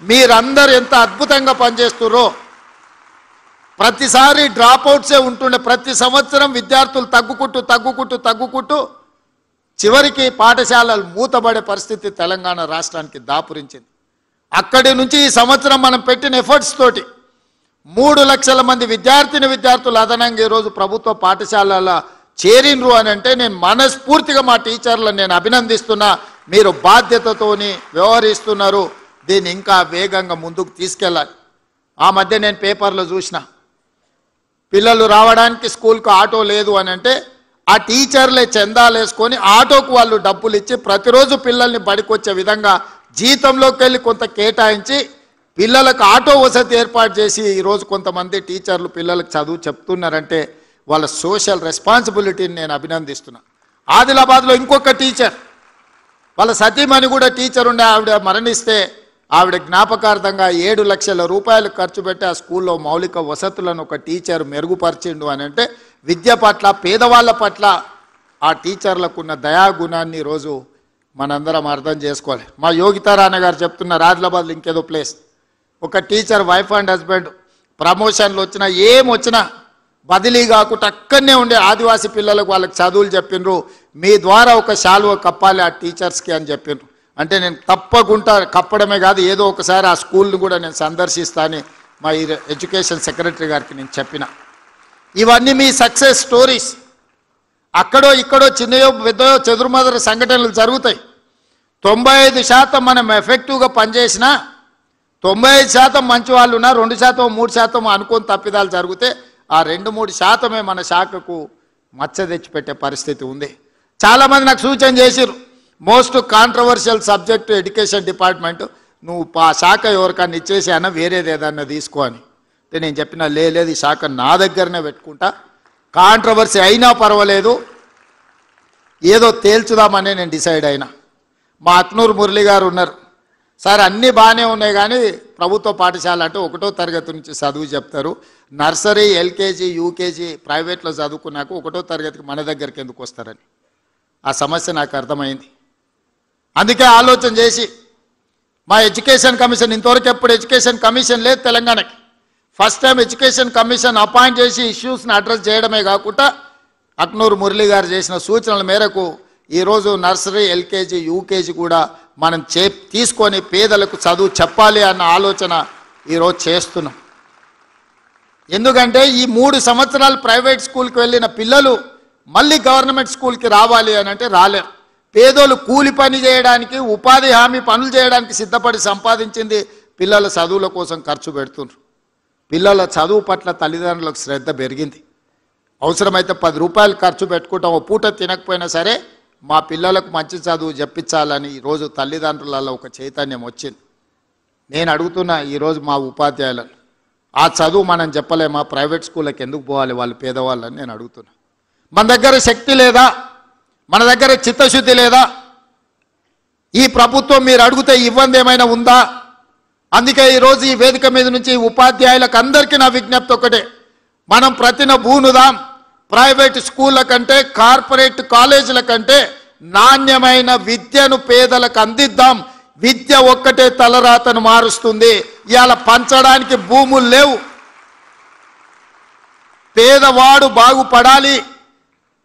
మీరందరూ ఎంత అద్భుతంగా పనిచేస్తుర్రో. ప్రతిసారి డ్రాప్అవుట్సే ఉంటుండే. ప్రతి సంవత్సరం విద్యార్థులు తగ్గుకుంటూ చివరికి పాఠశాలలు మూతబడే పరిస్థితి తెలంగాణ రాష్ట్రానికి దాపురించింది. అక్కడి నుంచి ఈ సంవత్సరం మనం పెట్టిన ఎఫర్ట్స్ తోటి 3 లక్షల మంది విద్యార్థులు అదనంగా ఈరోజు ప్రభుత్వ పాఠశాలల చేరినరు అని అంటే నేను మనస్ఫూర్తిగా మా టీచర్లను నేను అభినందిస్తున్నా. మీరు బాధ్యతతోని వ్యవహరిస్తున్నారు. దీన్ని ఇంకా వేగంగా ముందుకు తీసుకెళ్ళాలి. ఆ మధ్య నేను పేపర్లో చూసిన పిల్లలు రావడానికి స్కూల్కి ఆటో లేదు అని అంటే ఆ టీచర్లే చందాలు వేసుకొని ఆటోకు వాళ్ళు డబ్బులు ఇచ్చి ప్రతిరోజు పిల్లల్ని బడికొచ్చే విధంగా జీతంలోకి వెళ్ళి కొంత కేటాయించి పిల్లలకు ఆటో వసతి ఏర్పాటు చేసి ఈరోజు కొంతమంది టీచర్లు పిల్లలకు చదువు చెప్తున్నారంటే వాళ్ళ సోషల్ రెస్పాన్సిబిలిటీని నేను అభినందిస్తున్నా. ఆదిలాబాద్లో ఇంకొక టీచర్ వాళ్ళ సతీమణి కూడా టీచర్ ఉండే ఆవిడ మరణిస్తే ఆవిడ జ్ఞాపకార్థంగా 7 లక్షల రూపాయలు ఖర్చు పెట్టి ఆ స్కూల్లో మౌలిక వసతులను ఒక టీచర్ మెరుగుపరిచిండు అని అంటే విద్య పట్ల పేదవాళ్ళ పట్ల ఆ టీచర్లకున్న దయాగుణాన్ని ఈరోజు మనందరం అర్థం చేసుకోవాలి. మా యోగితారాణ గారు చెప్తున్నారు ఆదిలాబాద్లో ఇంకేదో ప్లేస్ ఒక టీచర్ వైఫ్ అండ్ హస్బెండ్ ప్రమోషన్లు వచ్చినా ఏమొచ్చినా బదిలీ కాకుండా అక్కడనే ఉండే ఆదివాసీ పిల్లలకు వాళ్ళకి చదువులు చెప్పిండ్రు. మీ ద్వారా ఒక శాలువ కప్పాలి ఆ టీచర్స్కి అని చెప్పిండ్రు. అంటే నేను తప్పకుండా కప్పడమే కాదు ఏదో ఒకసారి ఆ స్కూల్ని కూడా నేను సందర్శిస్తానని మా ఎడ్యుకేషన్ సెక్రటరీ గారికి నేను చెప్పిన. ఇవన్నీ మీ సక్సెస్ స్టోరీస్. అక్కడో ఇక్కడో చిన్నయో పెద్దయో చెదురుమదురు సంఘటనలు జరుగుతాయి. 95% మనం ఎఫెక్టివ్గా పనిచేసినా 95% మంచి వాళ్ళు ఉన్నా 2% 3% అనుకోని తప్పిదాలు జరిగితే ఆ 2-3% మన శాఖకు మచ్చ తెచ్చిపెట్టే పరిస్థితి ఉంది. చాలామంది నాకు సూచన చేసిరు most controversial subject education department నువ్వు ఆ శాఖ ఎవరికన్నా ఇచ్చేసి అన్న వేరేది ఏదన్నా తీసుకో అని. నేను చెప్పిన లేదు ఈ శాఖ నా దగ్గరనే పెట్టుకుంటా, కాంట్రవర్సీ అయినా పర్వాలేదు ఏదో తేల్చుదామని నేను డిసైడ్ అయినా. మా అక్నూరు మురళి గారు ఉన్నారు. సార్ అన్నీ బాగానే ఉన్నాయి కానీ ప్రభుత్వ పాఠశాల అంటే 1వ తరగతి నుంచి చదువు చెప్తారు, నర్సరీ ఎల్కేజీ యూకేజీ ప్రైవేట్లో చదువుకున్నాక 1వ తరగతికి మన దగ్గరికి ఎందుకు వస్తారని ఆ సమస్య నాకు అర్థమైంది. అందుకే ఆలోచన చేసి మా ఎడ్యుకేషన్ కమిషన్ ఇంతవరకు ఎప్పుడు ఎడ్యుకేషన్ కమిషన్ లేదు తెలంగాణకి. First time education commission appoint చేసి ఇష్యూస్ని అడ్రస్ చేయడమే కాకుండా అక్నూరు మురళి గారు చేసిన సూచనల మేరకు ఈరోజు నర్సరీ ఎల్కేజీ యూకేజీ కూడా మనం తీసుకొని పేదలకు చదువు చెప్పాలి అన్న ఆలోచన ఈరోజు చేస్తున్నాం. ఎందుకంటే ఈ 3 సంవత్సరాలు ప్రైవేట్ స్కూల్కి వెళ్ళిన పిల్లలు మళ్ళీ గవర్నమెంట్ స్కూల్కి రావాలి అని అంటే రాలేరు. పేదోళ్ళు కూలి పని చేయడానికి ఉపాధి హామీ పనులు చేయడానికి సిద్ధపడి సంపాదించింది పిల్లల చదువుల కోసం ఖర్చు పెడుతున్నారు. పిల్లల చదువు పట్ల తల్లిదండ్రులకు శ్రద్ధ పెరిగింది. అవసరమైతే 10 రూపాయలు ఖర్చు పెట్టుకుంటాం, ఓ పూట తినకపోయినా సరే మా పిల్లలకు మంచి చదువు చెప్పించాలని ఈరోజు తల్లిదండ్రులలో ఒక చైతన్యం వచ్చింది. నేను అడుగుతున్నా ఈరోజు మా ఉపాధ్యాయులను ఆ చదువు మనం చెప్పలేమా, ప్రైవేట్ స్కూళ్ళకి ఎందుకు పోవాలి వాళ్ళు పేదవాళ్ళని నేను అడుగుతున్నా. మన దగ్గర శక్తి లేదా, మన దగ్గర చిత్తశుద్ధి లేదా? ఈ ప్రభుత్వం మీరు అడిగితే ఇవ్వంది ఏమైనా ఉందా? అందుకే ఈరోజు ఈ వేదిక మీద నుంచి ఉపాధ్యాయులకు అందరికీ నా విజ్ఞప్తి ఒకటే, మనం ప్రతిన బూనుదాం. ప్రైవేట్ స్కూళ్ళ కంటే కార్పొరేట్ కాలేజీల కంటే నాణ్యమైన విద్యను పేదలకు అందిద్దాం. విద్య ఒక్కటే తలరాతను మారుస్తుంది. ఇవాళ పంచడానికి భూములు లేవు. పేదవాడు బాగుపడాలి,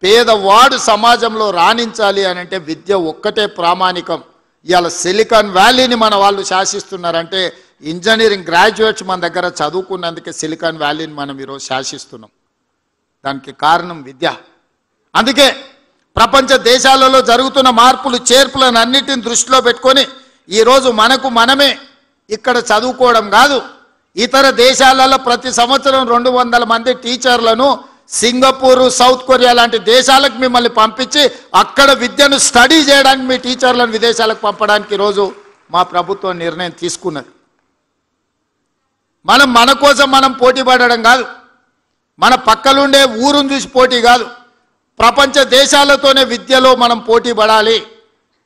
పేదవాడు సమాజంలో రాణించాలి అని అంటే విద్య ఒక్కటే ప్రామాణికం. ఇవాళ సిలికాన్ వ్యాలీని మన వాళ్ళు శాసిస్తున్నారంటే ఇంజనీరింగ్ గ్రాడ్యుయేట్స్ మన దగ్గర చదువుకున్నందుకే సిలికాన్ వ్యాలీని మనం ఈరోజు శాసిస్తున్నాం. దానికి కారణం విద్య. అందుకే ప్రపంచ దేశాలలో జరుగుతున్న మార్పులు చేర్పులను అన్నిటిని దృష్టిలో పెట్టుకొని ఈరోజు మనకు మనమే ఇక్కడ చదువుకోవడం కాదు, ఇతర దేశాలలో ప్రతి సంవత్సరం 200 మంది టీచర్లను సింగపూర్, సౌత్ కొరియా లాంటి దేశాలకు మిమ్మల్ని పంపించి అక్కడ విద్యను స్టడీ చేయడానికి మీ టీచర్లను విదేశాలకు పంపడానికి ఈరోజు మా ప్రభుత్వం నిర్ణయం తీసుకున్నది. మన కోసం మనం పోటీ పడడం కాదు, మన పక్కలుండే ఊరును చూసి పోటీ కాదు, ప్రపంచ దేశాలతోనే విద్యలో మనం పోటీ పడాలి.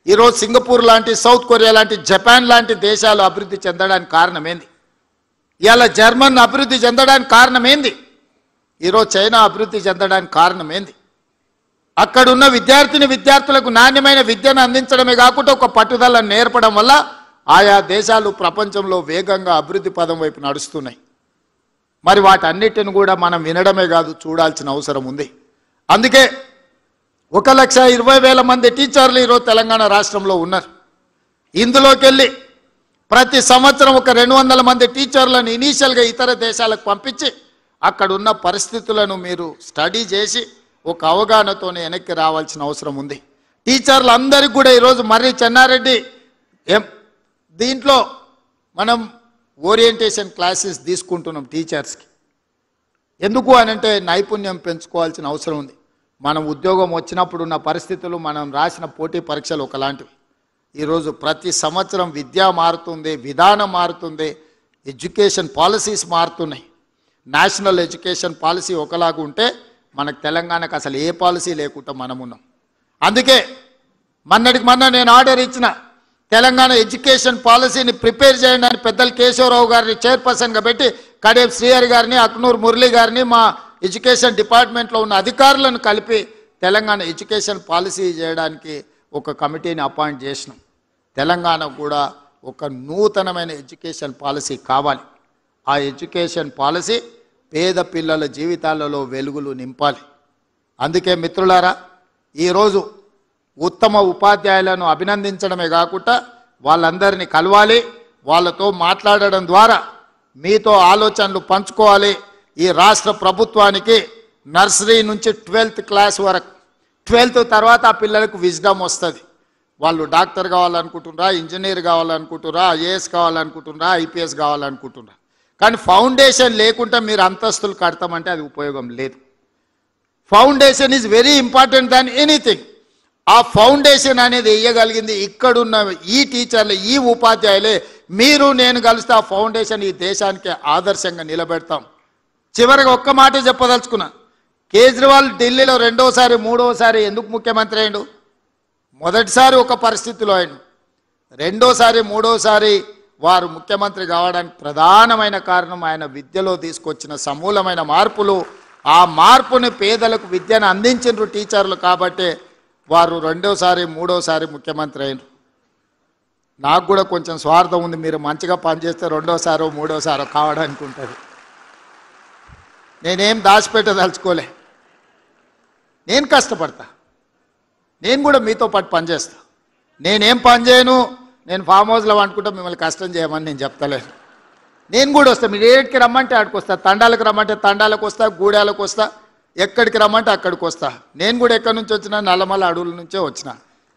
ఈరోజు సింగపూర్ లాంటి, సౌత్ కొరియా లాంటి, జపాన్ లాంటి దేశాలు అభివృద్ధి చెందడానికి కారణం ఏంది? ఇవాళ జర్మన్ అభివృద్ధి చెందడానికి కారణం ఏంది? ఈరోజు చైనా అభివృద్ధి చెందడానికి కారణం ఏంది? అక్కడున్న విద్యార్థులకు నాణ్యమైన విద్యను అందించడమే కాకుండా ఒక పట్టుదలను నేర్పడం వల్ల ఆయా దేశాలు ప్రపంచంలో వేగంగా అభివృద్ధి పదం వైపు నడుస్తున్నాయి. మరి వాటన్నిటిని కూడా మనం వినడమే కాదు, చూడాల్సిన అవసరం ఉంది. అందుకే 1,20,000 మంది టీచర్లు ఈరోజు తెలంగాణ రాష్ట్రంలో ఉన్నారు. ఇందులోకి వెళ్ళి ప్రతి సంవత్సరం ఒక 200 మంది టీచర్లను ఇనీషియల్గా ఇతర దేశాలకు పంపించి అక్కడ ఉన్న పరిస్థితులను మీరు స్టడీ చేసి ఒక అవగాహనతోనే వెనక్కి రావాల్సిన అవసరం ఉంది. టీచర్లు అందరికీ కూడా ఈరోజు మర్రి చెన్నారెడ్డి దీంట్లో మనం ఓరియంటేషన్ క్లాసెస్ తీసుకుంటున్నాం టీచర్స్కి. ఎందుకు అనంటే నైపుణ్యం పెంచుకోవాల్సిన అవసరం ఉంది. మనం ఉద్యోగం వచ్చినప్పుడు ఉన్న పరిస్థితులు, మనం రాసిన పోటీ పరీక్షలు ఒకలాంటివి. ఈరోజు ప్రతి సంవత్సరం విద్య మారుతుంది, విధానం మారుతుంది, ఎడ్యుకేషన్ పాలసీస్ మారుతున్నాయి. నేషనల్ ఎడ్యుకేషన్ పాలసీ ఒకలాగా ఉంటే మనకు తెలంగాణకు అసలు ఏ పాలసీ లేకుండా మనం ఉన్నాం. అందుకే మొన్నటికి మొన్న నేను ఆర్డర్ ఇచ్చిన తెలంగాణ ఎడ్యుకేషన్ పాలసీని ప్రిపేర్ చేయండి అని పెద్దలు కేశవరావు గారిని చైర్పర్సన్గా పెట్టి కడేం శ్రీహరి గారిని, అక్నూర్ మురళి గారిని, మా ఎడ్యుకేషన్ డిపార్ట్మెంట్లో ఉన్న అధికారులను కలిపి తెలంగాణ ఎడ్యుకేషన్ పాలసీ చేయడానికి ఒక కమిటీని అపాయింట్ చేసినాం. తెలంగాణ కూడా ఒక నూతనమైన ఎడ్యుకేషన్ పాలసీ కావాలి. ఆ ఎడ్యుకేషన్ పాలసీ పేద పిల్లల జీవితాలలో వెలుగులు నింపాలి. అందుకే మిత్రులారా, ఈరోజు ఉత్తమ ఉపాధ్యాయులను అభినందించడమే కాకుండా వాళ్ళందరినీ కలవాలి, వాళ్ళతో మాట్లాడడం ద్వారా మీతో ఆలోచనలు పంచుకోవాలి. ఈ రాష్ట్ర ప్రభుత్వానికి నర్సరీ నుంచి 12th క్లాస్ వరకు, 12th తర్వాత ఆ పిల్లలకు విజ్డమ్ వస్తుంది. వాళ్ళు డాక్టర్ కావాలనుకుంటున్నారా, ఇంజనీర్ కావాలనుకుంటున్నారా, ఐఏఎస్ కావాలనుకుంటున్నారా, ఐపీఎస్ కావాలనుకుంటున్నారా. కానీ ఫౌండేషన్ లేకుండా మీరు అంతస్తులు కడతామంటే అది ఉపయోగం లేదు. Foundation is very important than anything. ఆ ఫౌండేషన్ అనేది వేయగలిగింది ఇక్కడున్న ఈ టీచర్లు, ఈ ఉపాధ్యాయులే. మీరు నేను కలిస్తే ఆ ఫౌండేషన్ ఈ దేశానికి ఆదర్శంగా నిలబెడతాం. చివరిగా ఒక్క మాట చెప్పదలుచుకున్నా. కేజ్రీవాల్ ఢిల్లీలో రెండోసారి మూడోసారి ఎందుకు ముఖ్యమంత్రి అయ్యాడు? మొదటిసారి ఒక పరిస్థితిలో అయ్యాడు, రెండోసారి మూడోసారి వారు ముఖ్యమంత్రి కావడానికి ప్రధానమైన కారణం ఆయన విద్యలో తీసుకొచ్చిన సమూలమైన మార్పులు. ఆ మార్పుని పేదలకు విద్యను అందించిన టీచర్లు కాబట్టి వారు రెండోసారి మూడోసారి ముఖ్యమంత్రి అయినారు. నాకు కూడా కొంచెం స్వార్థం ఉంది, మీరు మంచిగా పనిచేస్తే రెండోసారో మూడోసారో కావడానికి ఉంటుంది. నేనేం దాచిపెట్టదలుచుకోలే, నేను కష్టపడతా, నేను కూడా మీతో పాటు పనిచేస్తా. నేనేం పని చేయను, నేను ఫామ్ హౌస్లో అనుకుంటా మిమ్మల్ని కష్టం చేయమని నేను చెప్తలేను. నేను కూడా వస్తా, మీరు ఏడికి రమ్మంటే ఆడికి వస్తా, తండాలకు రమ్మంటే తండాలకు వస్తా, గూడాలకు వస్తా, ఎక్కడికి రమ్మంటే అక్కడికి వస్తా. నేను కూడా ఎక్కడి నుంచి వచ్చినా నల్లమల్ల అడవుల నుంచే వచ్చిన,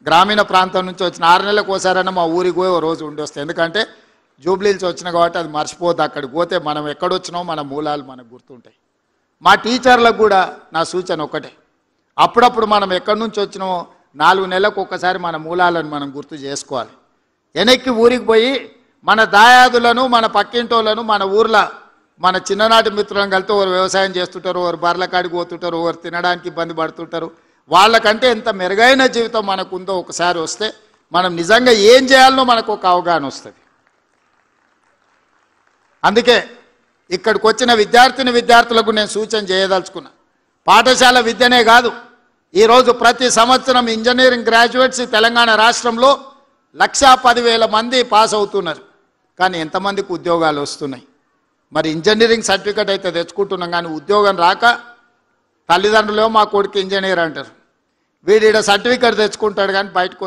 గ్రామీణ ప్రాంతం నుంచి వచ్చిన. 6 నెలలకు ఒకసారైనా మా ఊరికి పోయి ఓ రోజు ఉండి వస్తాయి. ఎందుకంటే జూబ్లీహిల్స్ వచ్చిన కాబట్టి అది మర్చిపోద్దు. అక్కడికి పోతే మనం ఎక్కడొచ్చినామో మన మూలాలు మనకు గుర్తుంటాయి. మా టీచర్లకు కూడా నా సూచన ఒకటే, అప్పుడప్పుడు మనం ఎక్కడి నుంచి వచ్చినామో 4 నెలలకు ఒకసారి మన మూలాలను మనం గుర్తు చేసుకోవాలి. వెనక్కి ఊరికి పోయి మన దాయాదులను, మన పక్కింటోళ్ళను, మన ఊర్లో మన చిన్ననాటి మిత్రులను కలిసి ఒకరు వ్యవసాయం చేస్తుంటారు, ఒకరు బర్రెల కాడికి పోతుంటారు, ఒకరు తినడానికి ఇబ్బంది పడుతుంటారు. వాళ్ళకంటే ఎంత మెరుగైన జీవితం మనకు ఉందో ఒకసారి వస్తే మనం నిజంగా ఏం చేయాలనో మనకు ఒక అవగాహన వస్తుంది. అందుకే ఇక్కడికి వచ్చిన విద్యార్థులకు నేను సూచన చేయదలుచుకున్నా. పాఠశాల విద్యనే కాదు, ఈరోజు ప్రతి సంవత్సరం ఇంజనీరింగ్ గ్రాడ్యుయేట్స్ తెలంగాణ రాష్ట్రంలో 1,10,000 మంది పాస్ అవుతున్నారు. కానీ ఎంతమందికి ఉద్యోగాలు వస్తున్నాయి? మరి ఇంజనీరింగ్ సర్టిఫికేట్ అయితే తెచ్చుకుంటున్నాం, కానీ ఉద్యోగం రాక తల్లిదండ్రులు మా కొడుకు ఇంజనీర్ అంటారు. వీడు సర్టిఫికేట్ తెచ్చుకుంటాడు కానీ బయటకు